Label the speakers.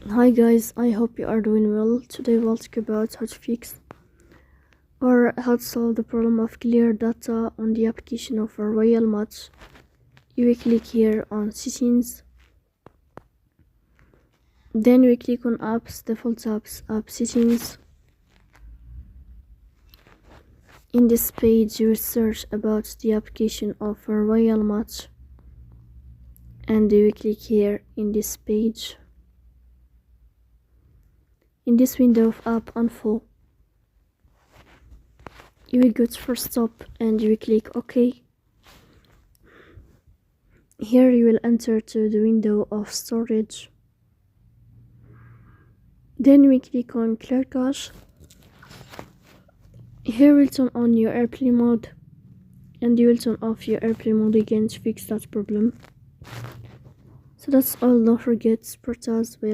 Speaker 1: Hi guys, I hope you are doing well. Today we'll talk about how to fix or how to solve the problem of clear data on the application of a royal match. You will click here on settings, then we click on apps, default apps, app settings. In this page you will search about the application of a royal match and you will click here in this page. In this window of app info, you will go to first stop and you will click OK. Here you will enter to the window of storage. Then we click on clear cache. Here we'll turn on your airplane mode and you will turn off your airplane mode again to fix that problem. So that's all, don't forget to support us by